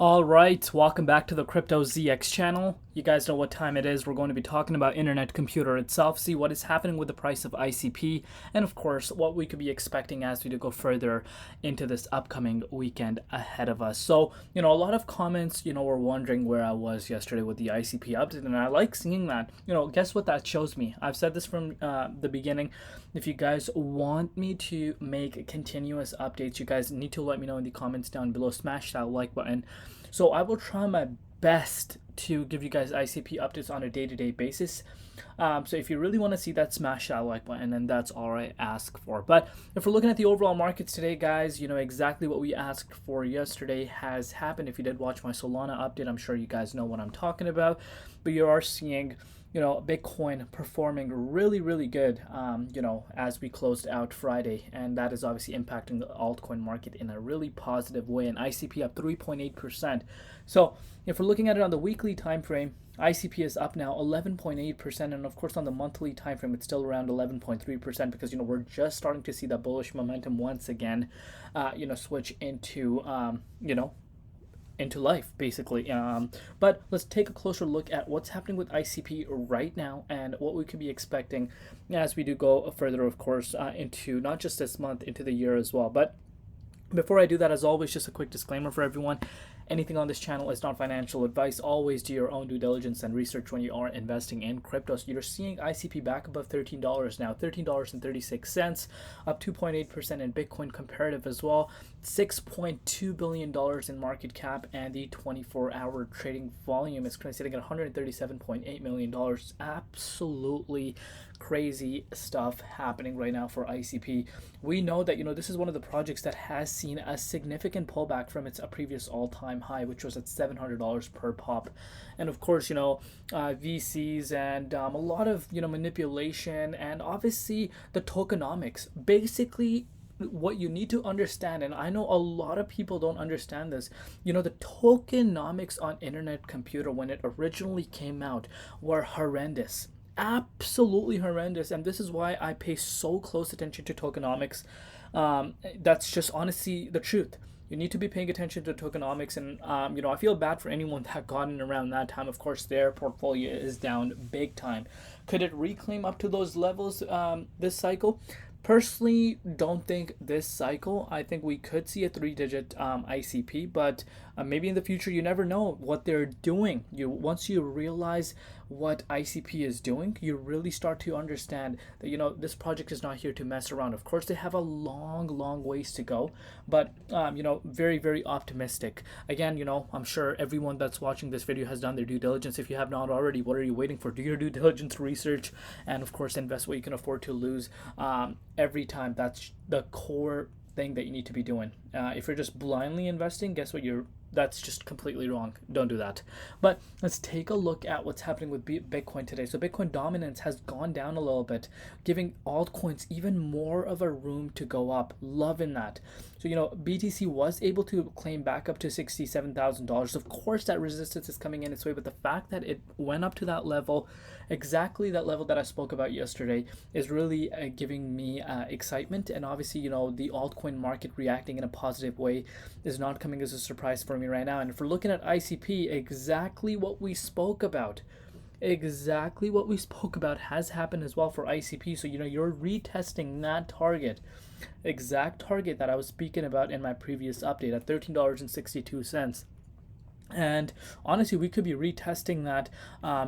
All right, welcome back to the Crypto ZX channel. You guys know what time it is. We're going to be talking about internet computer itself, see what is happening with the price of ICP, and of course, what we could be expecting as we go further into this upcoming weekend ahead of us. So, a lot of comments, were wondering where I was yesterday with the ICP update, and I like seeing that. Guess what that shows me? I've said this from the beginning. If you guys want me to make continuous updates, you guys need to let me know in the comments down below. Smash that like button. So I will try my best to give you guys ICP updates on a day-to-day basis. So if you really want to see that, smash that like button, and that's all I ask for. But if we're looking at the overall markets today, guys, exactly what we asked for yesterday has happened. If you did watch my Solana update, I'm sure you guys know what I'm talking about. But you are seeing Bitcoin performing really, really good, as we closed out Friday. And that is obviously impacting the altcoin market in a really positive way. And ICP up 3.8%. So if we're looking at it on the weekly time frame, ICP is up now 11.8%. And of course, on the monthly time frame, it's still around 11.3% because, we're just starting to see that bullish momentum once again, switch into life, basically. But let's take a closer look at what's happening with ICP right now and what we could be expecting as we do go further, of course, into not just this month, into the year as well. But before I do that, as always, just a quick disclaimer for everyone. Anything on this channel is not financial advice. Always do your own due diligence and research when you are investing in crypto. So you're seeing ICP back above $13 now, $13.36, up 2.8% in Bitcoin comparative as well, $6.2 billion in market cap, and the 24-hour trading volume is currently sitting at $137.8 million. Absolutely crazy stuff happening right now for ICP. We know that this is one of the projects that has seen a significant pullback from its previous all-time high, which was at $700 per pop. And of course, VCs and a lot of manipulation, and obviously the tokenomics. Basically, what you need to understand, and I know a lot of people don't understand this, the tokenomics on internet computer when it originally came out were horrendous, absolutely horrendous. And this is why I pay so close attention to tokenomics. That's just honestly the truth. You need to be paying attention to tokenomics. And I feel bad for anyone that got in around that time. Of course, their portfolio is down big time. Could it reclaim up to those levels this cycle? Personally, don't think this cycle. I think we could see a three-digit ICP, but maybe in the future, you never know what they're doing. Once you realize what ICP is doing, you really start to understand that this project is not here to mess around. Of course, they have a long, long ways to go, but very, very optimistic. Again, I'm sure everyone that's watching this video has done their due diligence. If you have not already, what are you waiting for? Do your due diligence research, and of course, invest what you can afford to lose. Every time. That's the core thing that you need to be doing. If you're just blindly investing, guess what? That's just completely wrong. Don't do that. But let's take a look at what's happening with Bitcoin today. So Bitcoin dominance has gone down a little bit, giving altcoins even more of a room to go up. Loving that. So BTC was able to claim back up to $67,000. Of course, that resistance is coming in its way, but the fact that it went up to that level, exactly that level that I spoke about yesterday, is really giving me excitement. And obviously, the altcoin market reacting in a positive way is not coming as a surprise for me right now. And if we're looking at ICP, exactly what we spoke about has happened as well for ICP. So you're retesting that exact target that I was speaking about in my previous update at $13.62. And honestly, we could be retesting that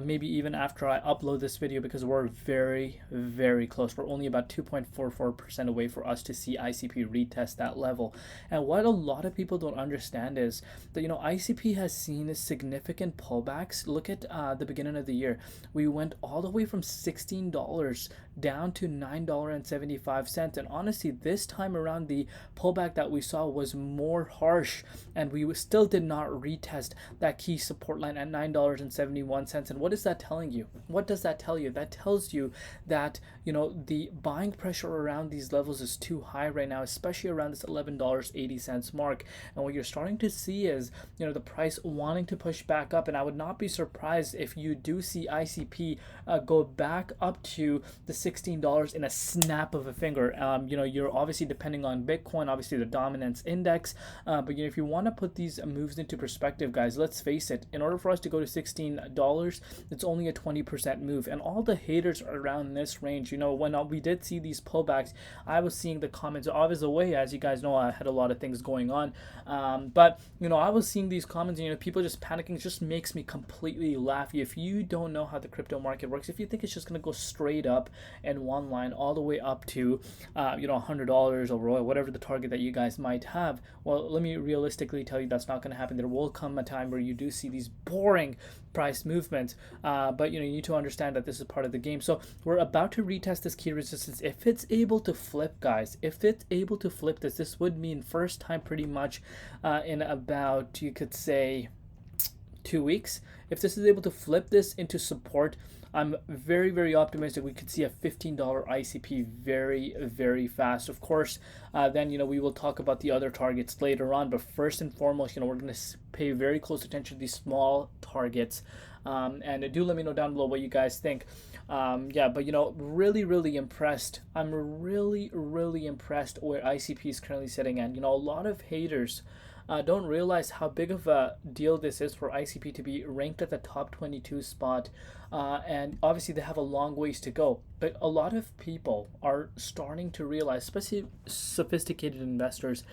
maybe even after I upload this video, because we're very, very close. We're only about 2.44% away for us to see ICP retest that level. And what a lot of people don't understand is that, ICP has seen significant pullbacks. Look at the beginning of the year. We went all the way from $16 down to $9.75. And honestly, this time around, the pullback that we saw was more harsh, and we still did not retest that key support line at $9.71. And what is that telling you? What does that tell you? That tells you that the buying pressure around these levels is too high right now, especially around this $11.80 mark. And what you're starting to see is the price wanting to push back up. And I would not be surprised if you do see ICP go back up to the $16 in a snap of a finger. You're obviously depending on Bitcoin, obviously the dominance index, but if you want to put these moves into perspective, guys, let's face it, in order for us to go to $16, it's only a 20% move. And all the haters around this range, when we did see these pullbacks, I was seeing the comments. I was away, as you guys know, I had a lot of things going on, but I was seeing these comments, and people just panicking. It just makes me completely laugh. If you don't know how the crypto market works, if you think it's just going to go straight up in one line all the way up to $100 or whatever the target that you guys might have, well, let me realistically tell you that's not going to happen. There will come a time where you do see these boring price movements, but you need to understand that this is part of the game. So we're about to retest this key resistance. If it's able to flip, guys, if it's able to flip this would mean first time pretty much in about, you could say, 2 weeks. If this is able to flip this into support, I'm very, very optimistic we could see a $15 ICP very, very fast. Of course, then we will talk about the other targets later on, but first and foremost, we're going to pay very close attention to these small targets, and do let me know down below what you guys think. But really, really impressed. I'm really, really impressed where ICP is currently sitting at. A lot of haters don't realize how big of a deal this is for ICP to be ranked at the top 22 spot, and obviously they have a long ways to go, but a lot of people are starting to realize, especially sophisticated investors,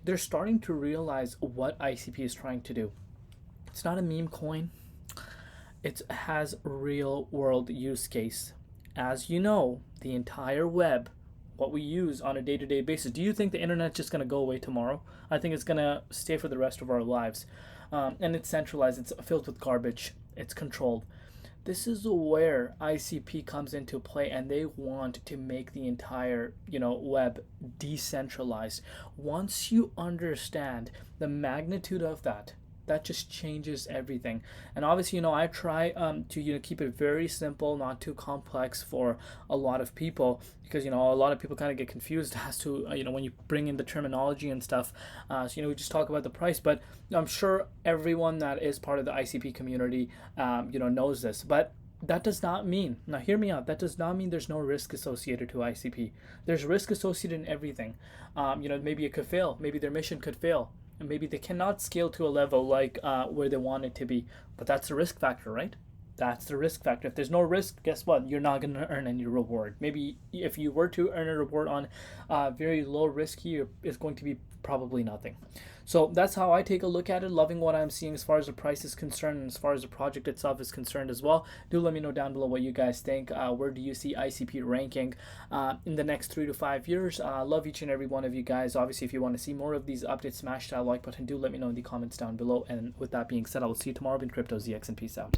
they're starting to realize what ICP is trying to do. It's not a meme coin. It has real world use case. As you know, the entire web, what we use on a day-to-day basis. Do you think the internet's just going to go away tomorrow? I think it's going to stay for the rest of our lives. And it's centralized. It's filled with garbage. It's controlled. This is where ICP comes into play, and they want to make the entire, web decentralized. Once you understand the magnitude of that just changes everything. And obviously, I try to keep it very simple, not too complex for a lot of people, because a lot of people kind of get confused as to when you bring in the terminology and stuff. So we just talk about the price, but I'm sure everyone that is part of the ICP community knows this. But that does not mean, now hear me out, that does not mean there's no risk associated to ICP. There's risk associated in everything. Maybe it could fail, maybe their mission could fail, and maybe they cannot scale to a level like where they want it to be. But that's the risk factor, right? That's the risk factor. If there's no risk, guess what? You're not going to earn any reward. Maybe if you were to earn a reward on very low risk here, it's going to be probably nothing. So that's how I take a look at it. Loving what I'm seeing as far as the price is concerned, and as far as the project itself is concerned as well. Do let me know down below what you guys think. Where do you see ICP ranking in the next 3 to 5 years? Love each and every one of you guys. Obviously, if you want to see more of these updates, smash that like button. Do let me know in the comments down below. And with that being said, I will see you tomorrow in Crypto ZX, and peace out.